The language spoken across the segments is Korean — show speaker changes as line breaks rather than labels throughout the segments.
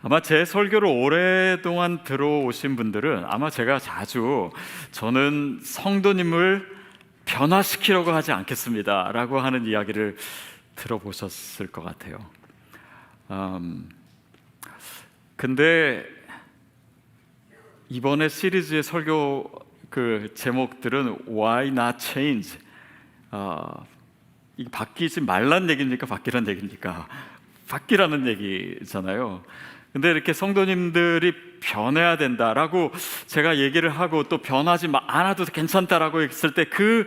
아마 제 설교를 오랫동안 들어오신 분들은 아마 제가 자주 저는 성도님을 변화시키려고 하지 않겠습니다 라고 하는 이야기를 들어보셨을 것 같아요. 근데 이번에 시리즈의 설교 그 제목들은 Why not change? 이게 바뀌지 말란 얘기입니까? 바뀌란 얘기입니까? 바뀌라는 얘기잖아요. 근데 이렇게 성도님들이 변해야 된다라고 제가 얘기를 하고 또 변하지 않아도 괜찮다라고 했을 때 그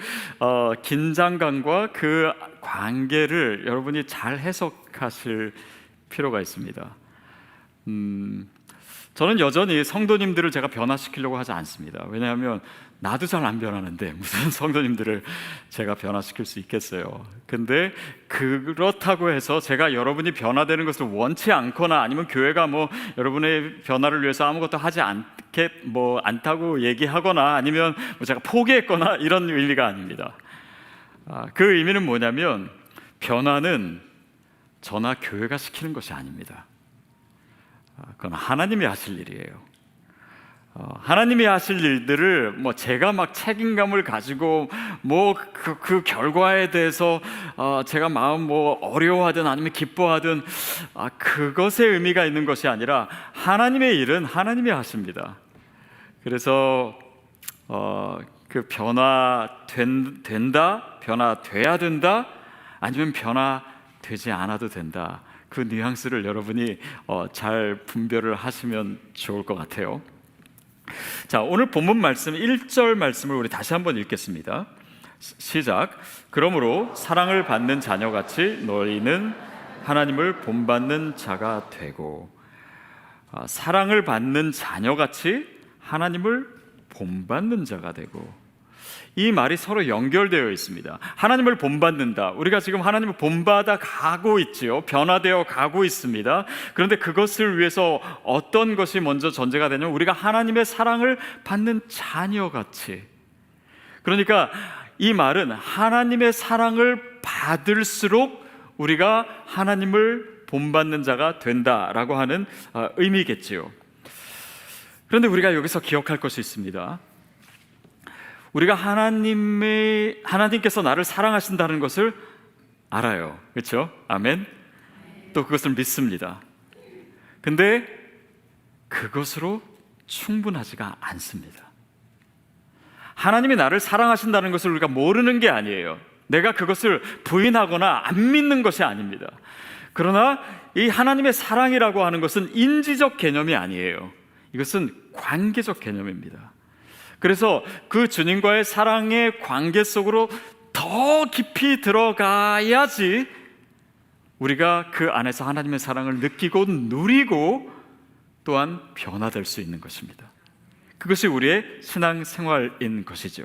긴장감과 그 관계를 여러분이 잘 해석하실 필요가 있습니다. 저는 여전히 성도님들을 제가 변화시키려고 하지 않습니다. 왜냐하면 나도 잘 안 변하는데 무슨 성도님들을 제가 변화시킬 수 있겠어요. 근데 그렇다고 해서 제가 여러분이 변화되는 것을 원치 않거나 아니면 교회가 여러분의 변화를 위해서 아무것도 하지 않다고 얘기하거나 아니면 제가 포기했거나 이런 의미가 아닙니다. 그 의미는 뭐냐면 변화는 저나 교회가 시키는 것이 아닙니다. 그건 하나님이 하실 일이에요. 하나님이 하실 일들을 제가 막 책임감을 가지고 그 결과에 대해서 제가 마음 어려워하든 아니면 기뻐하든 그것에 의미가 있는 것이 아니라 하나님의 일은 하나님이 하십니다. 그래서 그 변화된다, 변화돼야 된다, 아니면 변화되지 않아도 된다. 그 뉘앙스를 여러분이 잘 분별을 하시면 좋을 것 같아요. 자, 오늘 본문 말씀 1절 말씀을 우리 다시 한번 읽겠습니다. 시작. 그러므로 사랑을 받는 자녀같이 너희는 하나님을 본받는 자가 되고. 사랑을 받는 자녀같이 하나님을 본받는 자가 되고. 이 말이 서로 연결되어 있습니다. 하나님을 본받는다. 우리가 지금 하나님을 본받아 가고 있지요. 변화되어 가고 있습니다. 그런데 그것을 위해서 어떤 것이 먼저 전제가 되냐면 우리가 하나님의 사랑을 받는 자녀같이. 그러니까 이 말은 하나님의 사랑을 받을수록 우리가 하나님을 본받는 자가 된다라고 하는 의미겠지요. 그런데 우리가 여기서 기억할 것이 있습니다. 우리가 하나님께서 나를 사랑하신다는 것을 알아요. 그렇죠? 아멘. 또 그것을 믿습니다. 근데 그것으로 충분하지가 않습니다. 하나님이 나를 사랑하신다는 것을 우리가 모르는 게 아니에요. 내가 그것을 부인하거나 안 믿는 것이 아닙니다. 그러나 이 하나님의 사랑이라고 하는 것은 인지적 개념이 아니에요. 이것은 관계적 개념입니다. 그래서 그 주님과의 사랑의 관계 속으로 더 깊이 들어가야지 우리가 그 안에서 하나님의 사랑을 느끼고 누리고 또한 변화될 수 있는 것입니다. 그것이 우리의 신앙생활인 것이죠.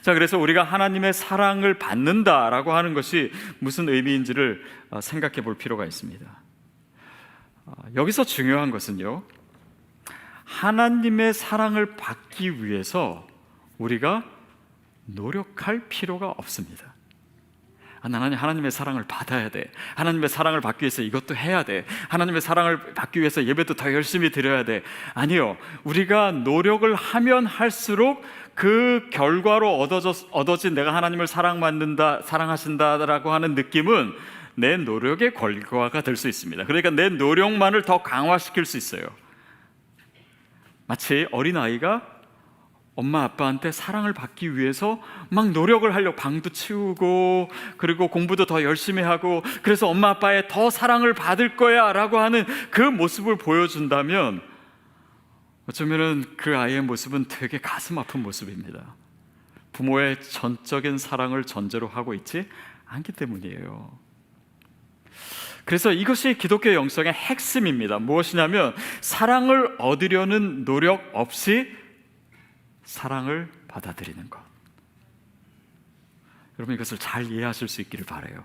자, 그래서 우리가 하나님의 사랑을 받는다라고 하는 것이 무슨 의미인지를 생각해 볼 필요가 있습니다. 여기서 중요한 것은요, 하나님의 사랑을 받기 위해서 우리가 노력할 필요가 없습니다. 나는 하나님의 사랑을 받아야 돼. 하나님의 사랑을 받기 위해서 이것도 해야 돼. 하나님의 사랑을 받기 위해서 예배도 더 열심히 드려야 돼. 아니요, 우리가 노력을 하면 할수록 그 결과로 얻어진 내가 하나님을 사랑하신다라고 하는 느낌은 내 노력의 결과가 될 수 있습니다. 그러니까 내 노력만을 더 강화시킬 수 있어요. 마치 어린아이가 엄마 아빠한테 사랑을 받기 위해서 막 노력을 하려고 방도 치우고 그리고 공부도 더 열심히 하고 그래서 엄마 아빠의 더 사랑을 받을 거야 라고 하는 그 모습을 보여준다면 어쩌면 그 아이의 모습은 되게 가슴 아픈 모습입니다. 부모의 전적인 사랑을 전제로 하고 있지 않기 때문이에요. 그래서 이것이 기독교 영성의 핵심입니다. 무엇이냐면 사랑을 얻으려는 노력 없이 사랑을 받아들이는 것. 여러분 이것을 잘 이해하실 수 있기를 바라요.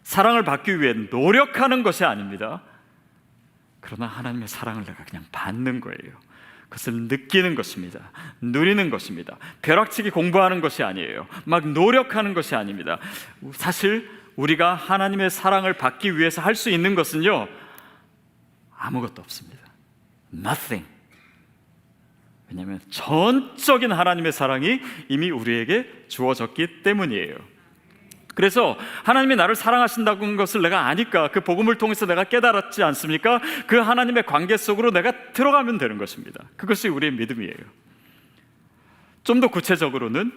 사랑을 받기 위해 노력하는 것이 아닙니다. 그러나 하나님의 사랑을 내가 그냥 받는 거예요. 그것을 느끼는 것입니다. 누리는 것입니다. 벼락치기 공부하는 것이 아니에요. 막 노력하는 것이 아닙니다. 사실 우리가 하나님의 사랑을 받기 위해서 할 수 있는 것은요, 아무것도 없습니다. Nothing. 왜냐하면 전적인 하나님의 사랑이 이미 우리에게 주어졌기 때문이에요. 그래서 하나님이 나를 사랑하신다는 것을 내가 아니까 그 복음을 통해서 내가 깨달았지 않습니까? 그 하나님의 관계 속으로 내가 들어가면 되는 것입니다. 그것이 우리의 믿음이에요. 좀 더 구체적으로는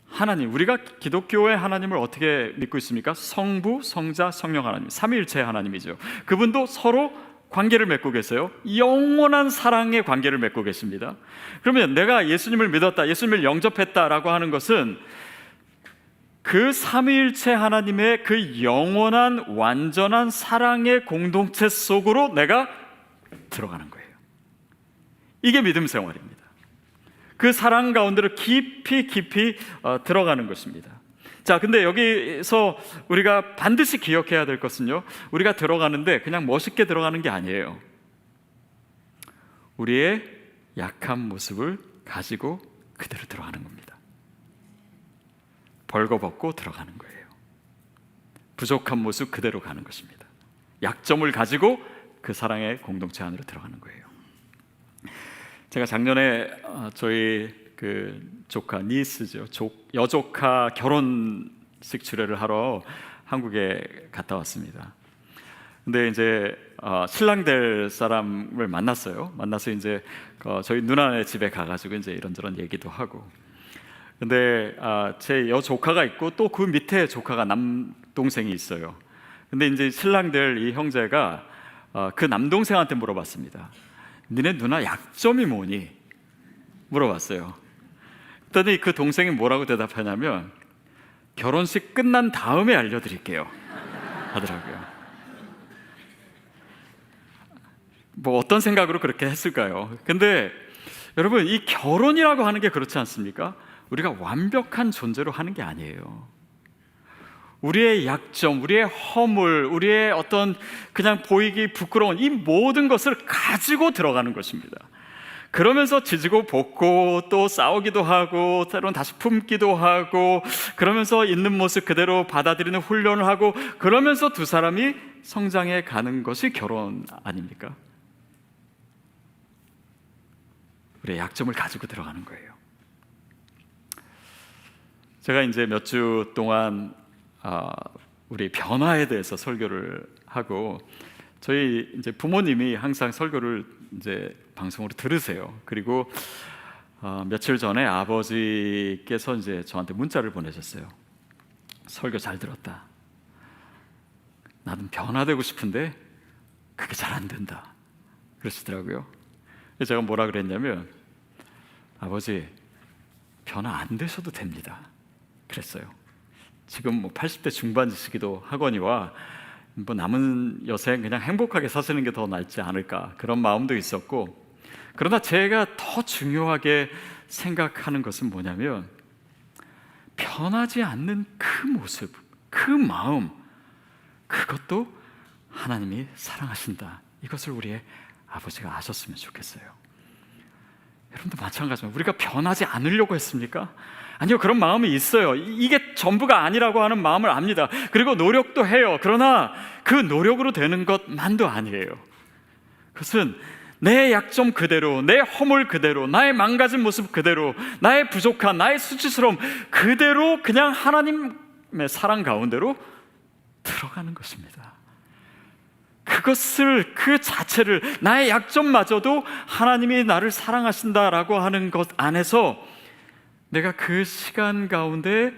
하나님, 우리가 기독교의 하나님을 어떻게 믿고 있습니까? 성부, 성자, 성령 하나님, 삼위일체 하나님이죠. 그분도 서로 관계를 맺고 계세요. 영원한 사랑의 관계를 맺고 계십니다. 그러면 내가 예수님을 믿었다, 예수님을 영접했다라고 하는 것은 그 삼위일체 하나님의 그 영원한 완전한 사랑의 공동체 속으로 내가 들어가는 거예요. 이게 믿음 생활입니다. 그 사랑 가운데로 깊이 들어가는 것입니다. 자, 근데 여기서 우리가 반드시 기억해야 될 것은요, 우리가 들어가는데 그냥 멋있게 들어가는 게 아니에요. 우리의 약한 모습을 가지고 그대로 들어가는 겁니다. 벌거벗고 들어가는 거예요. 부족한 모습 그대로 가는 것입니다. 약점을 가지고 그 사랑의 공동체 안으로 들어가는 거예요. 제가 작년에 저희 그 조카 니스죠, 여조카 결혼식 주례를 하러 한국에 갔다 왔습니다. 근데 이제 신랑 될 사람을 만났어요. 만나서 이제 저희 누나네 집에 가가지고 이제 이런저런 얘기도 하고. 근데 제 여조카가 있고 또 그 밑에 조카가 남동생이 있어요. 근데 이제 신랑 될 이 형제가 그 남동생한테 물어봤습니다. 니네 누나 약점이 뭐니? 물어봤어요. 그랬더니 그 동생이 뭐라고 대답하냐면 결혼식 끝난 다음에 알려드릴게요 하더라고요. 뭐 어떤 생각으로 그렇게 했을까요? 근데 여러분, 이 결혼이라고 하는 게 그렇지 않습니까? 우리가 완벽한 존재로 하는 게 아니에요. 우리의 약점, 우리의 허물, 우리의 어떤 그냥 보이기 부끄러운 이 모든 것을 가지고 들어가는 것입니다. 그러면서 지지고 볶고 또 싸우기도 하고 때로는 다시 품기도 하고 그러면서 있는 모습 그대로 받아들이는 훈련을 하고 그러면서 두 사람이 성장해 가는 것이 결혼 아닙니까? 우리의 약점을 가지고 들어가는 거예요. 제가 이제 몇 주 동안 우리 변화에 대해서 설교를 하고 저희 이제 부모님이 항상 설교를 이제 방송으로 들으세요. 그리고 며칠 전에 아버지께서 이제 저한테 문자를 보내셨어요. 설교 잘 들었다. 나는 변화되고 싶은데 그게 잘 안 된다. 그러시더라고요. 그래서 제가 뭐라 그랬냐면 아버지, 변화 안 되셔도 됩니다. 그랬어요. 지금 뭐 80대 중반이시기도 하거니와 뭐 남은 여생 그냥 행복하게 사시는 게 더 낫지 않을까 그런 마음도 있었고, 그러나 제가 더 중요하게 생각하는 것은 뭐냐면 변하지 않는 그 모습, 그 마음, 그것도 하나님이 사랑하신다. 이것을 우리의 아버지가 아셨으면 좋겠어요. 여러분도 마찬가지입니다. 우리가 변하지 않으려고 했습니까? 아니요, 그런 마음이 있어요. 이게 전부가 아니라고 하는 마음을 압니다. 그리고 노력도 해요. 그러나 그 노력으로 되는 것만도 아니에요. 그것은 내 약점 그대로, 내 허물 그대로, 나의 망가진 모습 그대로, 나의 부족한, 나의 수치스러움 그대로 그냥 하나님의 사랑 가운데로 들어가는 것입니다. 그것을, 그 자체를, 나의 약점마저도 하나님이 나를 사랑하신다라고 하는 것 안에서 내가 그 시간 가운데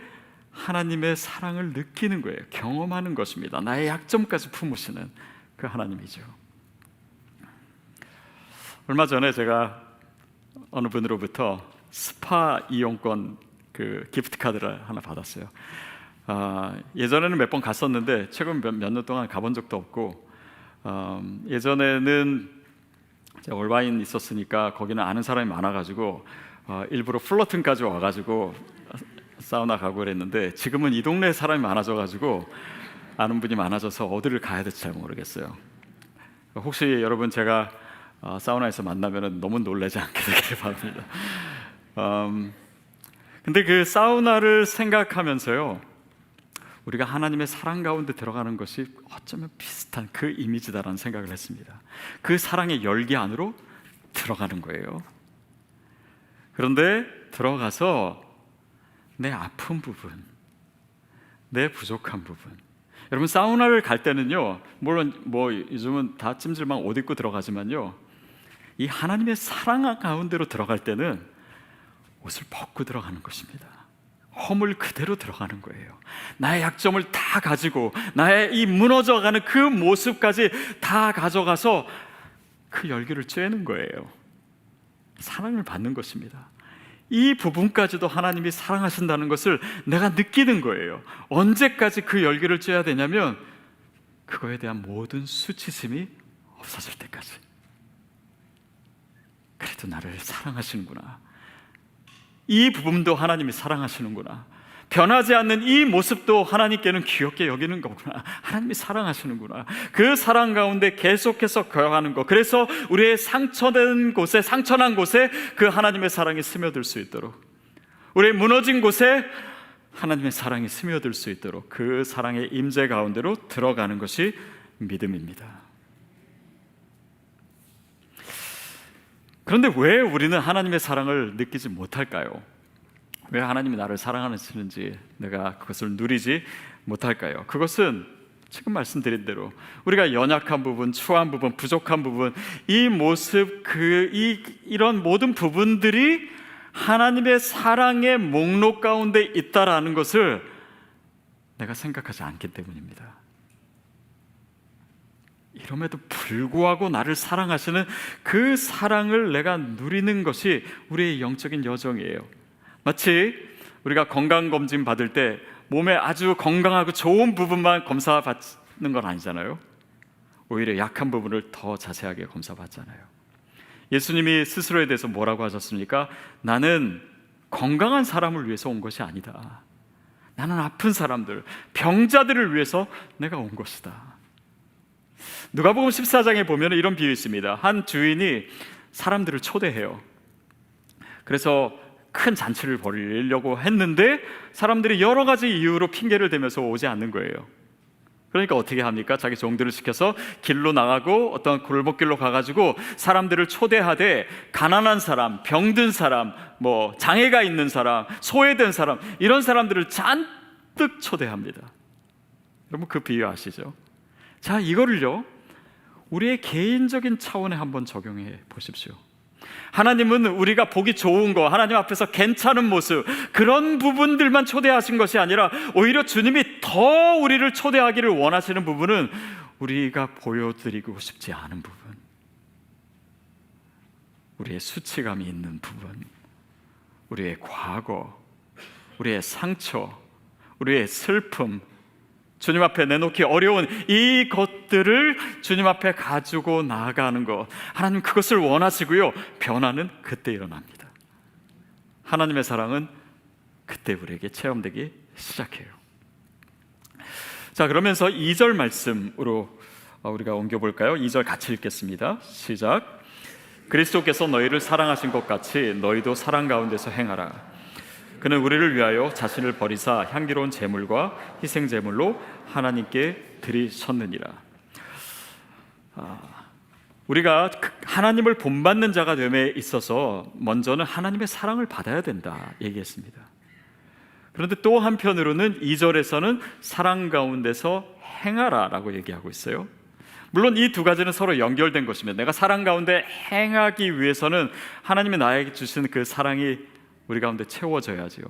하나님의 사랑을 느끼는 거예요. 경험하는 것입니다. 나의 약점까지 품으시는 그 하나님이죠. 얼마 전에 제가 어느 분으로부터 스파 이용권 그 기프트 카드를 하나 받았어요. 예전에는 몇 번 갔었는데 최근 몇 년 동안 가본 적도 없고, 예전에는 제가 올바인 있었으니까 거기는 아는 사람이 많아가지고 일부러 플러튼까지 와가지고 사우나 가고 그랬는데, 지금은 이 동네에 사람이 많아져가지고 아는 분이 많아져서 어디를 가야 될지 잘 모르겠어요. 혹시 여러분 제가 사우나에서 만나면 너무 놀라지 않게 되길 바랍니다. 근데 그 사우나를 생각하면서요, 우리가 하나님의 사랑 가운데 들어가는 것이 어쩌면 비슷한 그 이미지다라는 생각을 했습니다. 그 사랑의 열기 안으로 들어가는 거예요. 그런데 들어가서 내 아픈 부분, 내 부족한 부분, 여러분 사우나를 갈 때는요, 물론 뭐 요즘은 다 찜질방 옷 입고 들어가지만요, 이 하나님의 사랑 가운데로 들어갈 때는 옷을 벗고 들어가는 것입니다. 허물 그대로 들어가는 거예요. 나의 약점을 다 가지고 나의 이 무너져가는 그 모습까지 다 가져가서 그 열기를 쬐는 거예요. 사랑을 받는 것입니다. 이 부분까지도 하나님이 사랑하신다는 것을 내가 느끼는 거예요. 언제까지 그 열기를 쬐야 되냐면 그거에 대한 모든 수치심이 없어질 때까지. 그래도 나를 사랑하시는구나, 이 부분도 하나님이 사랑하시는구나, 변하지 않는 이 모습도 하나님께는 귀엽게 여기는 거구나, 하나님이 사랑하시는구나, 그 사랑 가운데 계속해서 거하는 것. 그래서 우리의 상처된 곳에, 상처난 곳에 그 하나님의 사랑이 스며들 수 있도록, 우리의 무너진 곳에 하나님의 사랑이 스며들 수 있도록 그 사랑의 임재 가운데로 들어가는 것이 믿음입니다. 그런데 왜 우리는 하나님의 사랑을 느끼지 못할까요? 왜 하나님이 나를 사랑하시는지 내가 그것을 누리지 못할까요? 그것은 지금 말씀드린 대로 우리가 연약한 부분, 추한 부분, 부족한 부분, 이 모습, 이런 모든 부분들이 하나님의 사랑의 목록 가운데 있다라는 것을 내가 생각하지 않기 때문입니다. 이럼에도 불구하고 나를 사랑하시는 그 사랑을 내가 누리는 것이 우리의 영적인 여정이에요. 마치 우리가 건강검진 받을 때 몸에 아주 건강하고 좋은 부분만 검사받는 건 아니잖아요. 오히려 약한 부분을 더 자세하게 검사받잖아요. 예수님이 스스로에 대해서 뭐라고 하셨습니까? 나는 건강한 사람을 위해서 온 것이 아니다. 나는 아픈 사람들, 병자들을 위해서 내가 온 것이다. 누가복음 14장에 보면 이런 비유 있습니다. 한 주인이 사람들을 초대해요. 그래서 큰 잔치를 벌이려고 했는데 사람들이 여러 가지 이유로 핑계를 대면서 오지 않는 거예요. 그러니까 어떻게 합니까? 자기 종들을 시켜서 길로 나가고 어떤 골목길로 가가지고 사람들을 초대하되 가난한 사람, 병든 사람, 뭐 장애가 있는 사람, 소외된 사람, 이런 사람들을 잔뜩 초대합니다. 여러분 그 비유 아시죠? 자, 이거를요 우리의 개인적인 차원에 한번 적용해 보십시오. 하나님은 우리가 보기 좋은 거, 하나님 앞에서 괜찮은 모습, 그런 부분들만 초대하신 것이 아니라 오히려 주님이 더 우리를 초대하기를 원하시는 부분은 우리가 보여드리고 싶지 않은 부분, 우리의 수치감이 있는 부분, 우리의 과거, 우리의 상처, 우리의 슬픔, 주님 앞에 내놓기 어려운 이 것들을 주님 앞에 가지고 나아가는 것, 하나님 그것을 원하시고요, 변화는 그때 일어납니다. 하나님의 사랑은 그때 우리에게 체험되기 시작해요. 자, 그러면서 2절 말씀으로 우리가 옮겨볼까요? 2절 같이 읽겠습니다. 시작. 그리스도께서 너희를 사랑하신 것 같이 너희도 사랑 가운데서 행하라. 그는 우리를 위하여 자신을 버리사 향기로운 제물과 희생 제물로 하나님께 드리셨느니라. 우리가 하나님을 본받는 자가 됨에 있어서 먼저는 하나님의 사랑을 받아야 된다 얘기했습니다. 그런데 또 한편으로는 2절에서는 사랑 가운데서 행하라라고 얘기하고 있어요. 물론 이 두 가지는 서로 연결된 것입니다. 내가 사랑 가운데 행하기 위해서는 하나님이 나에게 주신 그 사랑이 우리 가운데 채워져야지요.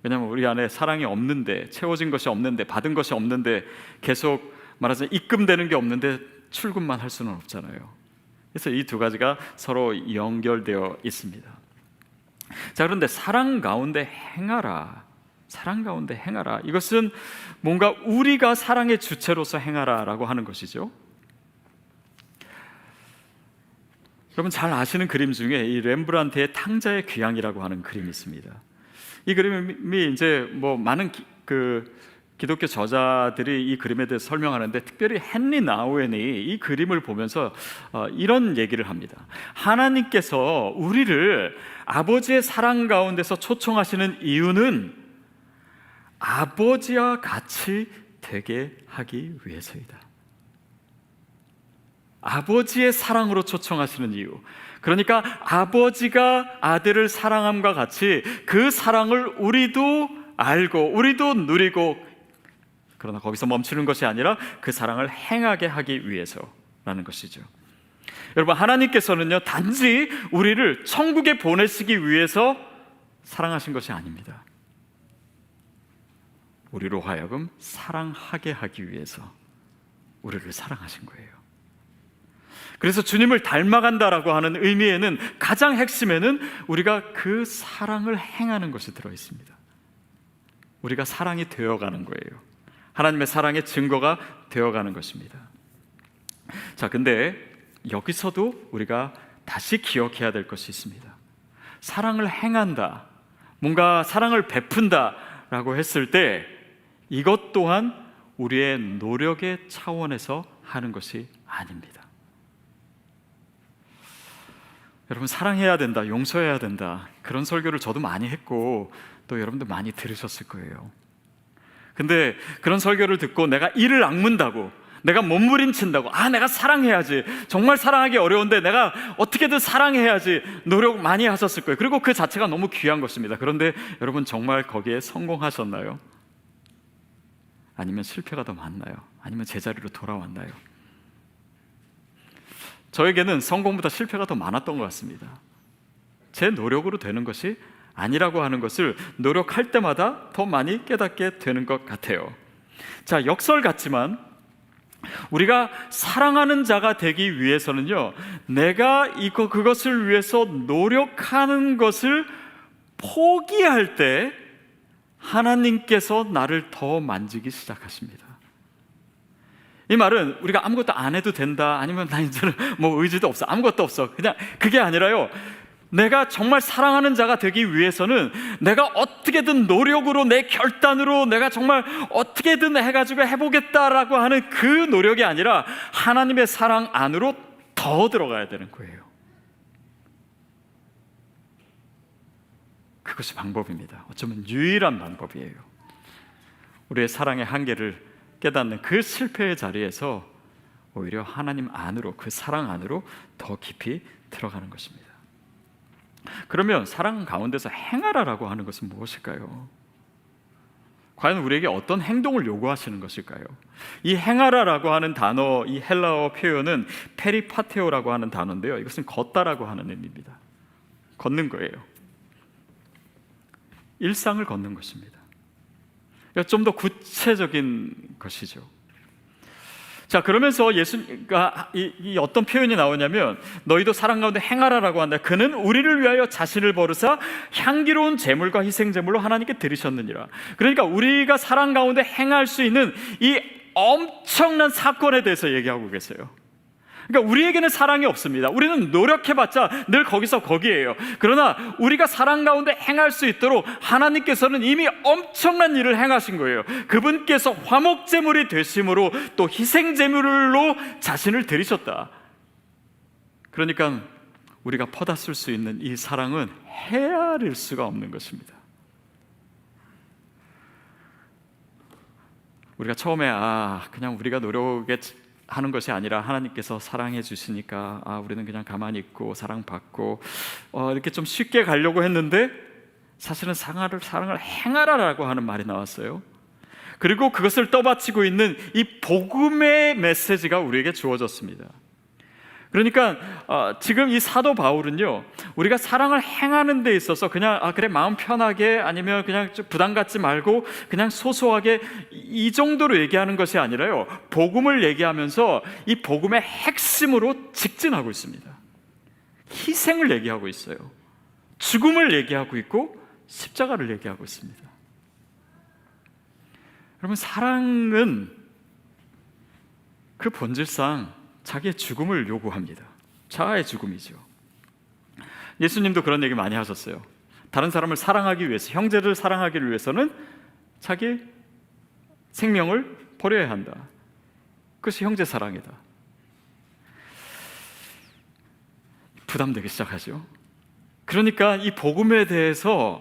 왜냐하면 우리 안에 사랑이 없는데, 채워진 것이 없는데, 받은 것이 없는데, 계속 말하자면 입금되는 게 없는데 출금만 할 수는 없잖아요. 그래서 이 두 가지가 서로 연결되어 있습니다. 자, 그런데 사랑 가운데 행하라, 사랑 가운데 행하라, 이것은 뭔가 우리가 사랑의 주체로서 행하라라고 하는 것이죠. 여러분 잘 아시는 그림 중에 이 렘브란트의 탕자의 귀향이라고 하는 그림이 있습니다. 이 그림이 이제 뭐 많은 기독교 저자들이 이 그림에 대해서 설명하는데, 특별히 헨리 나우엔이 이 그림을 보면서 이런 얘기를 합니다. 하나님께서 우리를 아버지의 사랑 가운데서 초청하시는 이유는 아버지와 같이 되게 하기 위해서이다. 아버지의 사랑으로 초청하시는 이유, 그러니까 아버지가 아들을 사랑함과 같이 그 사랑을 우리도 알고 우리도 누리고, 그러나 거기서 멈추는 것이 아니라 그 사랑을 행하게 하기 위해서라는 것이죠. 여러분, 하나님께서는요 단지 우리를 천국에 보내시기 위해서 사랑하신 것이 아닙니다. 우리로 하여금 사랑하게 하기 위해서 우리를 사랑하신 거예요. 그래서 주님을 닮아간다라고 하는 의미에는 가장 핵심에는 우리가 그 사랑을 행하는 것이 들어있습니다. 우리가 사랑이 되어가는 거예요. 하나님의 사랑의 증거가 되어가는 것입니다. 자, 근데 여기서도 우리가 다시 기억해야 될 것이 있습니다. 사랑을 행한다, 뭔가 사랑을 베푼다라고 했을 때 이것 또한 우리의 노력의 차원에서 하는 것이 아닙니다. 여러분, 사랑해야 된다, 용서해야 된다, 그런 설교를 저도 많이 했고 또 여러분도 많이 들으셨을 거예요. 근데 그런 설교를 듣고 내가 이를 악문다고, 내가 몸부림친다고, 내가 사랑해야지, 정말 사랑하기 어려운데 내가 어떻게든 사랑해야지 노력 많이 하셨을 거예요. 그리고 그 자체가 너무 귀한 것입니다. 그런데 여러분, 정말 거기에 성공하셨나요? 아니면 실패가 더 많나요? 아니면 제자리로 돌아왔나요? 저에게는 성공보다 실패가 더 많았던 것 같습니다. 제 노력으로 되는 것이 아니라고 하는 것을 노력할 때마다 더 많이 깨닫게 되는 것 같아요. 자, 역설 같지만 우리가 사랑하는 자가 되기 위해서는요, 내가 그것을 위해서 노력하는 것을 포기할 때 하나님께서 나를 더 만지기 시작하십니다. 이 말은 우리가 아무것도 안 해도 된다, 아니면 나 이제는 뭐 의지도 없어, 아무것도 없어, 그냥 그게 아니라요, 내가 정말 사랑하는 자가 되기 위해서는 내가 어떻게든 노력으로, 내 결단으로 내가 정말 어떻게든 해가지고 해보겠다라고 하는 그 노력이 아니라 하나님의 사랑 안으로 더 들어가야 되는 거예요. 그것이 방법입니다. 어쩌면 유일한 방법이에요. 우리의 사랑의 한계를 깨닫는 그 실패의 자리에서 오히려 하나님 안으로, 그 사랑 안으로 더 깊이 들어가는 것입니다. 그러면 사랑 가운데서 행하라라고 하는 것은 무엇일까요? 과연 우리에게 어떤 행동을 요구하시는 것일까요? 이 행하라라고 하는 단어, 이 헬라어 표현은 페리파테오라고 하는 단어인데요, 이것은 걷다라고 하는 의미입니다. 걷는 거예요. 일상을 걷는 것입니다. 좀 더 구체적인 것이죠. 자, 그러면서 예수가 이 어떤 표현이 나오냐면, 너희도 사랑 가운데 행하라라고 한다. 그는 우리를 위하여 자신을 버리사 향기로운 제물과 희생 제물로 하나님께 드리셨느니라. 그러니까 우리가 사랑 가운데 행할 수 있는 이 엄청난 사건에 대해서 얘기하고 계세요. 그러니까 우리에게는 사랑이 없습니다. 우리는 노력해봤자 늘 거기서 거기에요. 그러나 우리가 사랑 가운데 행할 수 있도록 하나님께서는 이미 엄청난 일을 행하신 거예요. 그분께서 화목제물이 되심으로 또 희생제물로 자신을 드리셨다. 그러니까 우리가 퍼다 쓸 수 있는 이 사랑은 헤아릴 수가 없는 것입니다. 우리가 처음에 그냥 우리가 노력에 하는 것이 아니라 하나님께서 사랑해 주시니까 우리는 그냥 가만히 있고 사랑받고 이렇게 좀 쉽게 가려고 했는데, 사실은 사랑을 행하라라고 하는 말이 나왔어요. 그리고 그것을 떠받치고 있는 이 복음의 메시지가 우리에게 주어졌습니다. 그러니까 지금 이 사도 바울은요, 우리가 사랑을 행하는 데 있어서 그냥 그래 마음 편하게, 아니면 그냥 좀 부담 갖지 말고 그냥 소소하게 이 정도로 얘기하는 것이 아니라요, 복음을 얘기하면서 이 복음의 핵심으로 직진하고 있습니다. 희생을 얘기하고 있어요. 죽음을 얘기하고 있고 십자가를 얘기하고 있습니다. 여러분, 사랑은 그 본질상 자기의 죽음을 요구합니다. 자아의 죽음이죠. 예수님도 그런 얘기 많이 하셨어요. 다른 사람을 사랑하기 위해서, 형제를 사랑하기 위해서는 자기 생명을 버려야 한다. 그것이 형제 사랑이다. 부담되기 시작하죠. 그러니까 이 복음에 대해서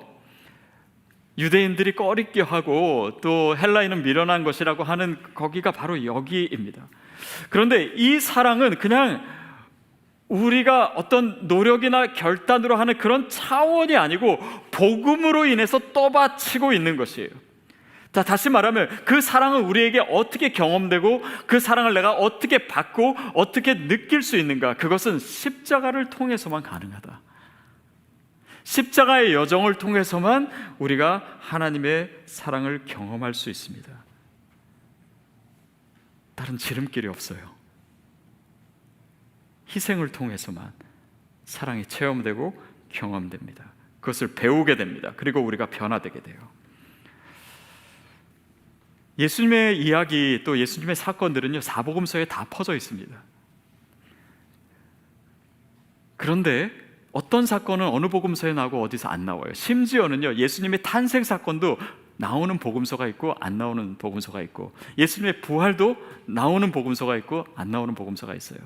유대인들이 꺼리게 하고 또 헬라인은 미련한 것이라고 하는 거기가 바로 여기입니다. 그런데 이 사랑은 그냥 우리가 어떤 노력이나 결단으로 하는 그런 차원이 아니고 복음으로 인해서 떠받치고 있는 것이에요. 자, 다시 말하면 그 사랑은 우리에게 어떻게 경험되고 그 사랑을 내가 어떻게 받고 어떻게 느낄 수 있는가? 그것은 십자가를 통해서만 가능하다. 십자가의 여정을 통해서만 우리가 하나님의 사랑을 경험할 수 있습니다. 다른 지름길이 없어요. 희생을 통해서만 사랑이 체험되고 경험됩니다. 그것을 배우게 됩니다. 그리고 우리가 변화되게 돼요. 예수님의 이야기 또 예수님의 사건들은요, 사복음서에 다 퍼져 있습니다. 그런데 어떤 사건은 어느 복음서에 나오고 어디서 안 나와요. 심지어는요, 예수님의 탄생 사건도 나오는 복음서가 있고 안 나오는 복음서가 있고, 예수님의 부활도 나오는 복음서가 있고 안 나오는 복음서가 있어요.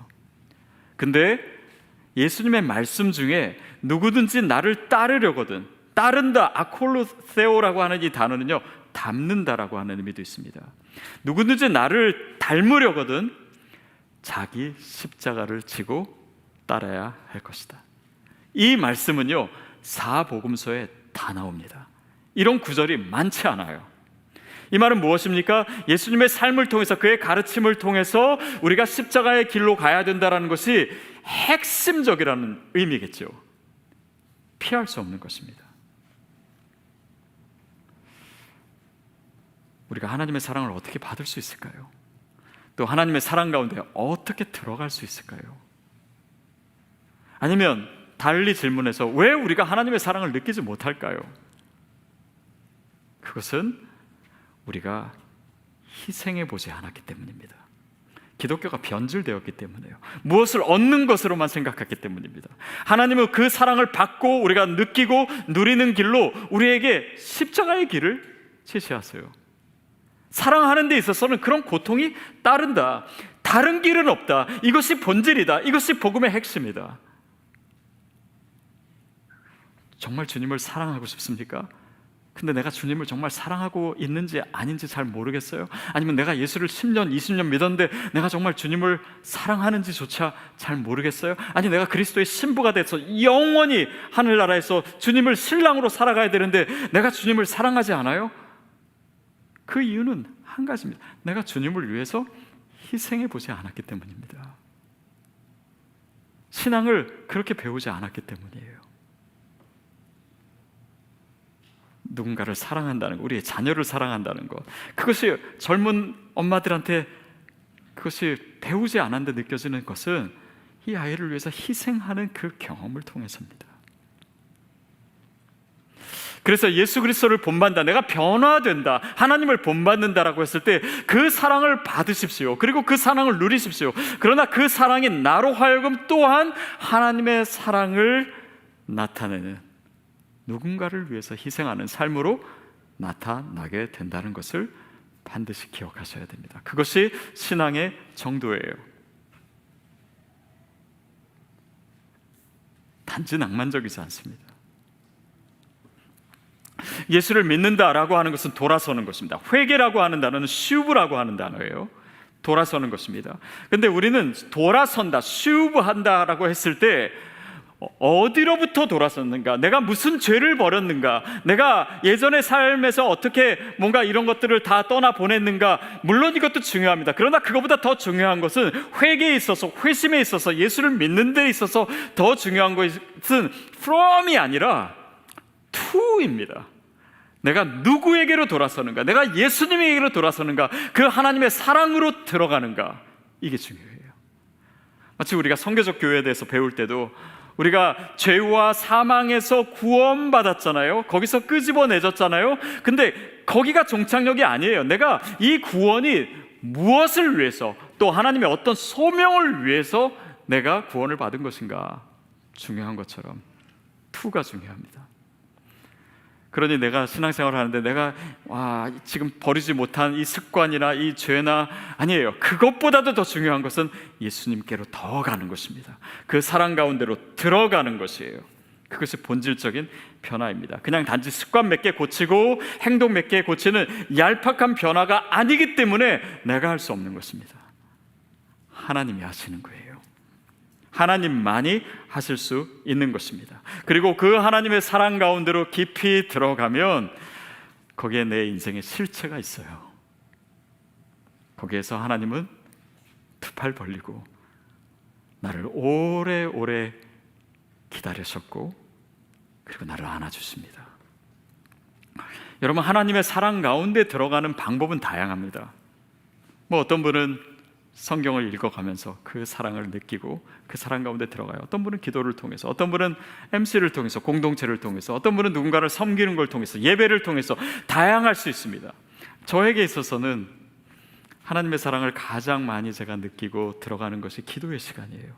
근데 예수님의 말씀 중에 누구든지 나를 따르려거든, 따른다, 아콜로세오라고 하는 이 단어는요, 닮는다라고 하는 의미도 있습니다. 누구든지 나를 닮으려거든 자기 십자가를 지고 따라야 할 것이다. 이 말씀은요, 사복음서에 다 나옵니다. 이런 구절이 많지 않아요. 이 말은 무엇입니까? 예수님의 삶을 통해서, 그의 가르침을 통해서 우리가 십자가의 길로 가야 된다는 것이 핵심적이라는 의미겠죠. 피할 수 없는 것입니다. 우리가 하나님의 사랑을 어떻게 받을 수 있을까요? 또 하나님의 사랑 가운데 어떻게 들어갈 수 있을까요? 아니면 달리 질문해서 왜 우리가 하나님의 사랑을 느끼지 못할까요? 그것은 우리가 희생해 보지 않았기 때문입니다. 기독교가 변질되었기 때문에요. 무엇을 얻는 것으로만 생각했기 때문입니다. 하나님은 그 사랑을 받고 우리가 느끼고 누리는 길로 우리에게 십자가의 길을 제시하세요. 사랑하는 데 있어서는 그런 고통이 따른다. 다른 길은 없다. 이것이 본질이다. 이것이 복음의 핵심이다. 정말 주님을 사랑하고 싶습니까? 근데 내가 주님을 정말 사랑하고 있는지 아닌지 잘 모르겠어요. 아니면 내가 예수를 10년, 20년 믿었는데 내가 정말 주님을 사랑하는지조차 잘 모르겠어요. 아니, 내가 그리스도의 신부가 돼서 영원히 하늘나라에서 주님을 신랑으로 살아가야 되는데 내가 주님을 사랑하지 않아요? 그 이유는 한 가지입니다. 내가 주님을 위해서 희생해 보지 않았기 때문입니다. 신앙을 그렇게 배우지 않았기 때문이에요. 누군가를 사랑한다는 것, 우리의 자녀를 사랑한다는 것, 그것이 젊은 엄마들한테 그것이 배우지 않았는데 느껴지는 것은 이 아이를 위해서 희생하는 그 경험을 통해서입니다. 그래서 예수 그리스도를 본받는다, 내가 변화된다, 하나님을 본받는다라고 했을 때 그 사랑을 받으십시오. 그리고 그 사랑을 누리십시오. 그러나 그 사랑이 나로 하여금 또한 하나님의 사랑을 나타내는, 누군가를 위해서 희생하는 삶으로 나타나게 된다는 것을 반드시 기억하셔야 됩니다. 그것이 신앙의 정도예요. 단지 낭만적이지 않습니다. 예수를 믿는다라고 하는 것은 돌아서는 것입니다. 회개라고 하는 단어는 슈브라고 하는 단어예요. 돌아서는 것입니다. 근데 우리는 돌아선다, 슈브한다라고 했을 때 어디로부터 돌아섰는가? 내가 무슨 죄를 벌였는가? 내가 예전의 삶에서 어떻게 뭔가 이런 것들을 다 떠나보냈는가? 물론 이것도 중요합니다. 그러나 그것보다 더 중요한 것은 회개에 있어서, 회심에 있어서, 예수를 믿는 데 있어서 더 중요한 것은 from이 아니라 to입니다. 내가 누구에게로 돌아서는가? 내가 예수님에게로 돌아서는가? 그 하나님의 사랑으로 들어가는가? 이게 중요해요. 마치 우리가 선교적 교회에 대해서 배울 때도 우리가 죄와 사망에서 구원받았잖아요. 거기서 끄집어내졌잖아요. 근데 거기가 종착역이 아니에요. 내가 이 구원이 무엇을 위해서, 또 하나님의 어떤 소명을 위해서 내가 구원을 받은 것인가 중요한 것처럼 투가 중요합니다. 그러니 내가 신앙생활을 하는데 내가 지금 버리지 못한 이 습관이나 이 죄나, 아니에요. 그것보다도 더 중요한 것은 예수님께로 더 가는 것입니다. 그 사랑 가운데로 들어가는 것이에요. 그것이 본질적인 변화입니다. 그냥 단지 습관 몇 개 고치고 행동 몇 개 고치는 얄팍한 변화가 아니기 때문에 내가 할 수 없는 것입니다. 하나님이 하시는 거예요. 하나님만이 하실 수 있는 것입니다. 그리고 그 하나님의 사랑 가운데로 깊이 들어가면 거기에 내 인생의 실체가 있어요. 거기에서 하나님은 두 팔 벌리고 나를 오래오래 기다리셨고 그리고 나를 안아주십니다. 여러분, 하나님의 사랑 가운데 들어가는 방법은 다양합니다. 어떤 분은 성경을 읽어가면서 그 사랑을 느끼고 그 사랑 가운데 들어가요. 어떤 분은 기도를 통해서, 어떤 분은 MC를 통해서, 공동체를 통해서, 어떤 분은 누군가를 섬기는 걸 통해서, 예배를 통해서 다양할 수 있습니다. 저에게 있어서는 하나님의 사랑을 가장 많이 제가 느끼고 들어가는 것이 기도의 시간이에요.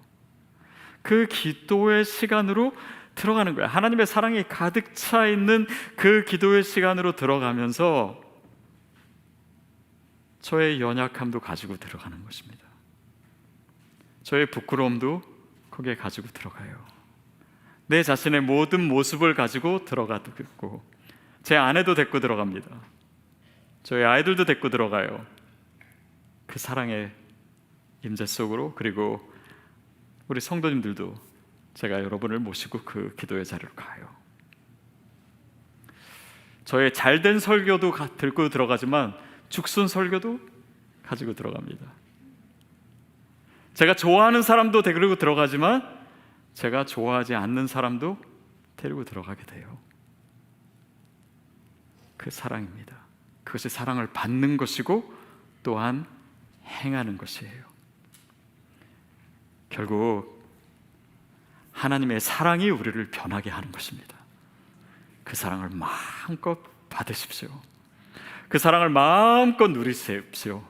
그 기도의 시간으로 들어가는 거예요. 하나님의 사랑이 가득 차 있는 그 기도의 시간으로 들어가면서 저의 연약함도 가지고 들어가는 것입니다. 저의 부끄러움도 거기에 가지고 들어가요. 내 자신의 모든 모습을 가지고 들어가고, 제 아내도 데리고 들어갑니다. 저희 아이들도 데리고 들어가요. 그 사랑의 임재 속으로. 그리고 우리 성도님들도 제가 여러분을 모시고 그 기도의 자리로 가요. 저의 잘된 설교도 들고 들어가지만 죽순 설교도 가지고 들어갑니다. 제가 좋아하는 사람도 데리고 들어가지만 제가 좋아하지 않는 사람도 데리고 들어가게 돼요. 그 사랑입니다. 그것이 사랑을 받는 것이고 또한 행하는 것이에요. 결국 하나님의 사랑이 우리를 변하게 하는 것입니다. 그 사랑을 마음껏 받으십시오. 그 사랑을 마음껏 누리십시오.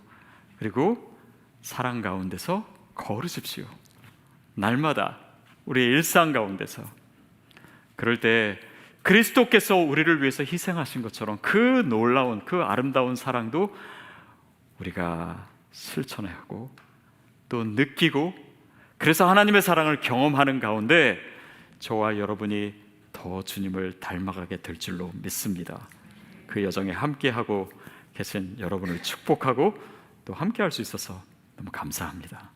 그리고 사랑 가운데서 걸으십시오. 날마다 우리의 일상 가운데서. 그럴 때 그리스도께서 우리를 위해서 희생하신 것처럼 그 놀라운, 그 아름다운 사랑도 우리가 실천해야 하고 또 느끼고, 그래서 하나님의 사랑을 경험하는 가운데 저와 여러분이 더 주님을 닮아가게 될 줄로 믿습니다. 그 여정에 함께하고 계신 여러분을 축복하고 또 함께할 수 있어서 너무 감사합니다.